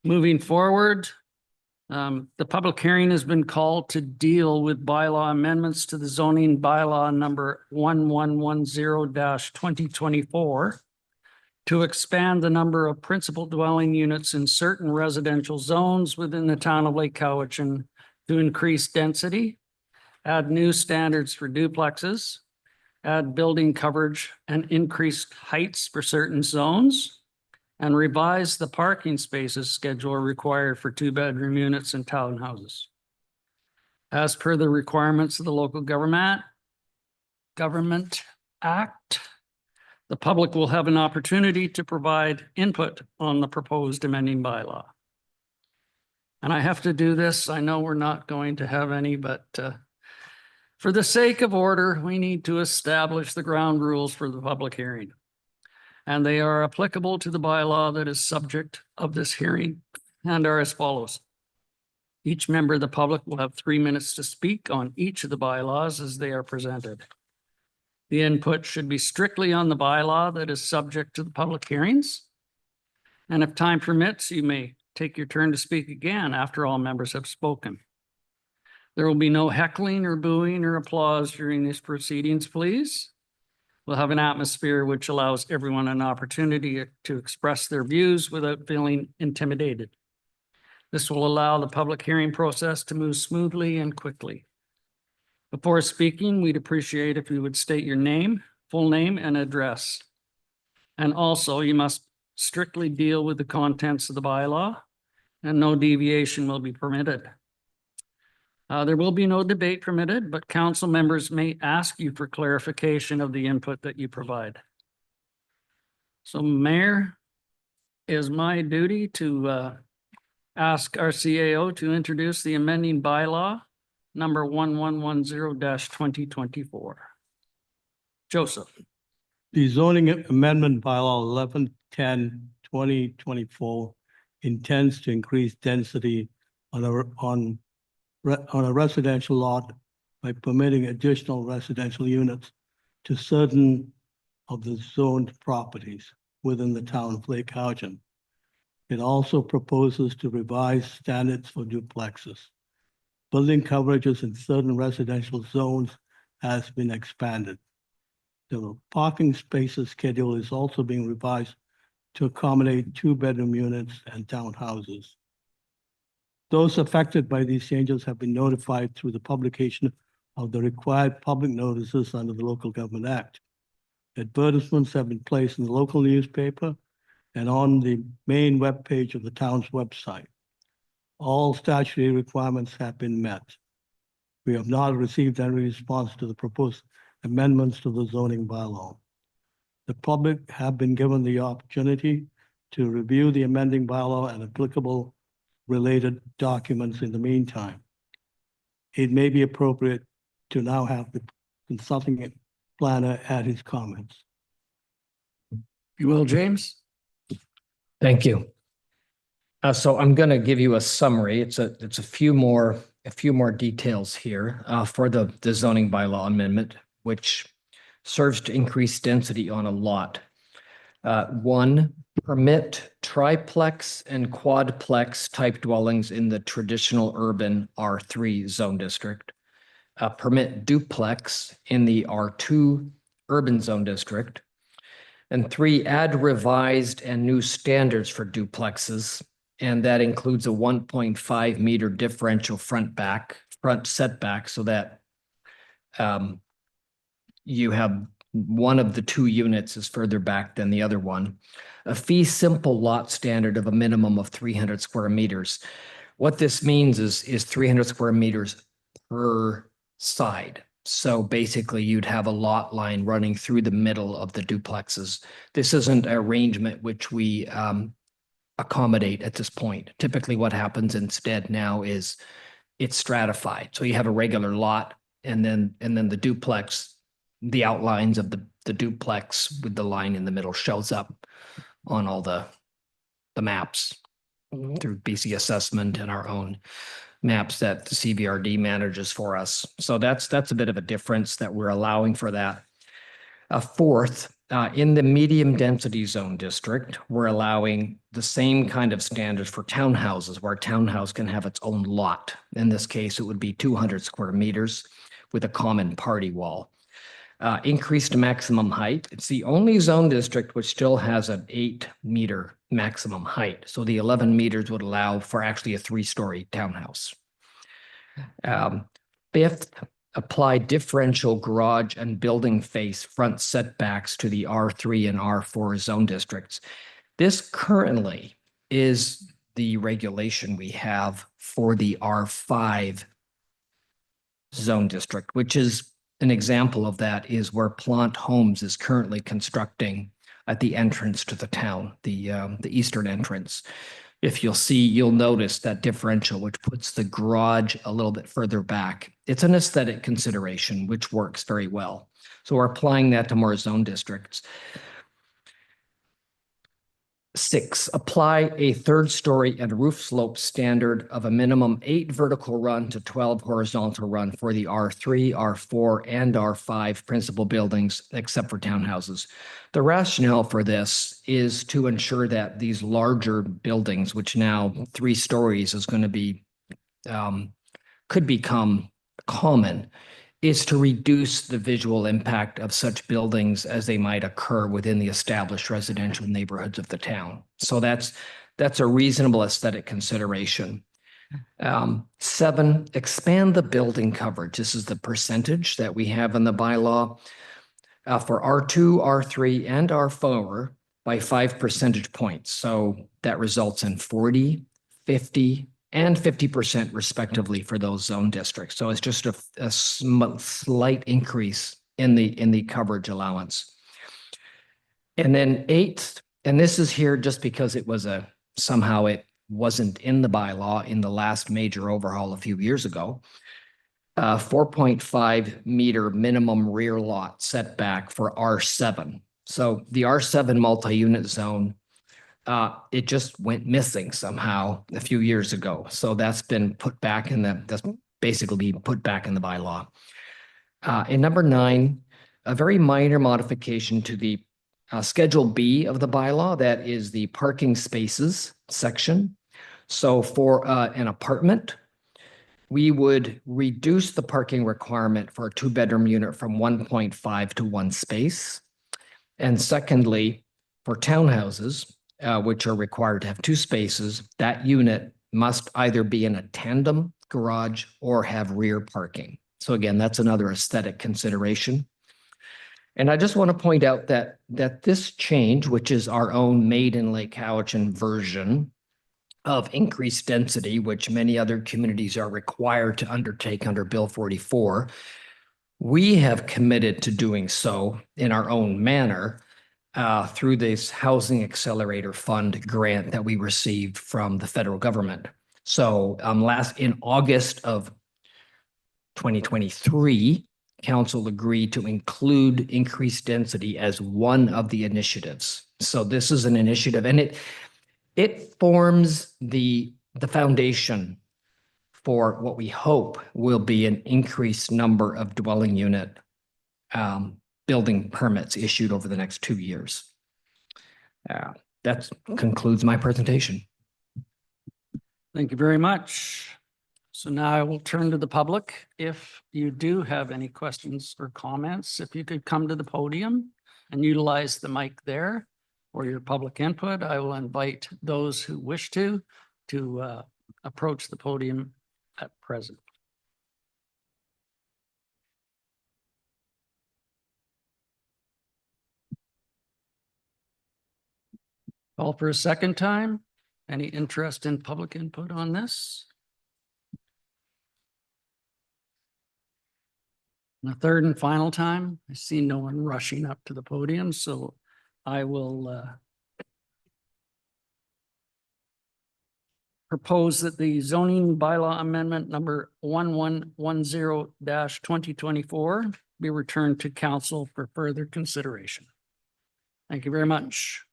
Moving forward, the public hearing has been called to deal with bylaw amendments to the zoning bylaw number 1110-2024 to expand the number of principal dwelling units in certain residential zones within the town of Lake Cowichan to increase density, add new standards for duplexes, add building coverage and increased heights for certain zones, and revise the parking spaces schedule required for two-bedroom units and townhouses. As per the requirements of the Local Government Act, the public will have an opportunity to provide input on the proposed amending bylaw. And I have to do this. I know we're not going to have any, but for the sake of order, we need to establish the ground rules for the public hearing. And they are applicable to the bylaw that is subject of this hearing and are as follows. Each member of the public will have 3 minutes to speak on each of the bylaws as they are presented. The input should be strictly on the bylaw that is subject to the public hearings. And if time permits, you may take your turn to speak again after all members have spoken. There will be no heckling or booing or applause during these proceedings, please. We'll have an atmosphere which allows everyone an opportunity to express their views without feeling intimidated. This will allow the public hearing process to move smoothly and quickly. Before speaking, we'd appreciate if you would state your name, full name, and address. And also, you must strictly deal with the contents of the bylaw, and no deviation will be permitted. There will be no debate permitted, but council members may ask you for clarification of the input that you provide. So, Mayor, it is my duty to ask our CAO to introduce the amending bylaw number 1110-2024. Joseph. The zoning amendment bylaw 1110-2024 intends to increase density on a residential lot by permitting additional residential units to certain of the zoned properties within the town of Lake Cowichan. It also proposes to revise standards for duplexes. Building coverages in certain residential zones has been expanded. The parking spaces schedule is also being revised to accommodate two-bedroom units and townhouses. Those affected by these changes have been notified through the publication of the required public notices under the Local Government Act. Advertisements have been placed in the local newspaper and on the main webpage of the town's website. All statutory requirements have been met. We have not received any response to the proposed amendments to the zoning bylaw. The public have been given the opportunity to review the amending bylaw and applicable related documents in the meantime. It may be appropriate to now have the consulting planner add his comments. You will, James? Thank you. So I'm going to give you a summary. It's a few more details here for the zoning bylaw amendment, which serves to increase density on a lot. One, permit triplex and quadplex type dwellings in the traditional urban R3 zone district. Permit duplex in the R2 urban zone district. And 3, add revised and new standards for duplexes. And that includes a 1.5 meter differential front setback so that you have one of the two units is further back than the other one. A fee simple lot standard of a minimum of 300 square meters. What this means is 300 square meters per side. So basically you'd have a lot line running through the middle of the duplexes. This isn't an arrangement which we accommodate at this point. Typically what happens instead now is it's stratified. So you have a regular lot and then the duplex, the outlines of the duplex with the line in the middle shows up on all the maps through BC Assessment and our own maps that the CBRD manages for us. So that's a bit of a difference that we're allowing for that. Fourth, In the medium density zone district, we're allowing the same kind of standards for townhouses, where a townhouse can have its own lot. In this case, it would be 200 square meters with a common party wall. Increased maximum height. It's the only zone district which still has an 8-meter maximum height. So the 11 meters would allow for actually a 3-story townhouse. Fifth, apply differential garage and building face front setbacks to the R3 and R4 zone districts. This currently is the regulation we have for the R5 zone district, which is an example of that is where Plant Homes is currently constructing at the entrance to the town, the eastern entrance. If you'll notice that differential, which puts the garage a little bit further back. It's an aesthetic consideration, which works very well. So we're applying that to more zone districts. 6, apply a 3rd-story and roof slope standard of a minimum 8 vertical run to 12 horizontal run for the R3, R4, and R5 principal buildings, except for townhouses. The rationale for this is to ensure that these larger buildings, which now 3 stories is going to be, could become common, is to reduce the visual impact of such buildings as they might occur within the established residential neighborhoods of the town. So that's a reasonable aesthetic consideration. 7, expand the building coverage. This is the percentage that we have in the bylaw for R2, R3, and R4 by 5 percentage points. So that results in 40, 50, and 50% respectively for those zone districts. So it's just a slight increase in the coverage allowance. And then 8th, and this is here just because it was somehow it wasn't in the bylaw in the last major overhaul a few years ago. 4.5 meter minimum rear lot setback for R7. So the R7 multi-unit zone, it just went missing somehow a few years ago. So that's been put back that's basically been put back in the bylaw. And number 9, a very minor modification to the Schedule B of the bylaw, that is the parking spaces section. So for an apartment, we would reduce the parking requirement for a 2-bedroom unit from 1.5 to 1 space. And secondly, for townhouses, which are required to have 2 spaces, that unit must either be in a tandem garage or have rear parking. So again, that's another aesthetic consideration. And I just want to point out that this change, which is our own made in Lake Cowichan version of increased density, which many other communities are required to undertake under Bill 44, we have committed to doing so in our own manner through this Housing Accelerator Fund grant that we received from the federal government. So in August of 2023, Council agreed to include increased density as one of the initiatives. So this is an initiative, and it forms the foundation for what we hope will be an increased number of dwelling unit building permits issued over the next 2 years. That concludes my presentation. Thank you very much. So now I will turn to the public. If you do have any questions or comments, if you could come to the podium and utilize the mic there for your public input, I will invite those who wish to approach the podium at present. Call for a second time. Any interest in public input on this? And a third and final time. I see no one rushing up to the podium, so I will propose that the zoning bylaw amendment number 1110-2024 be returned to council for further consideration. Thank you very much.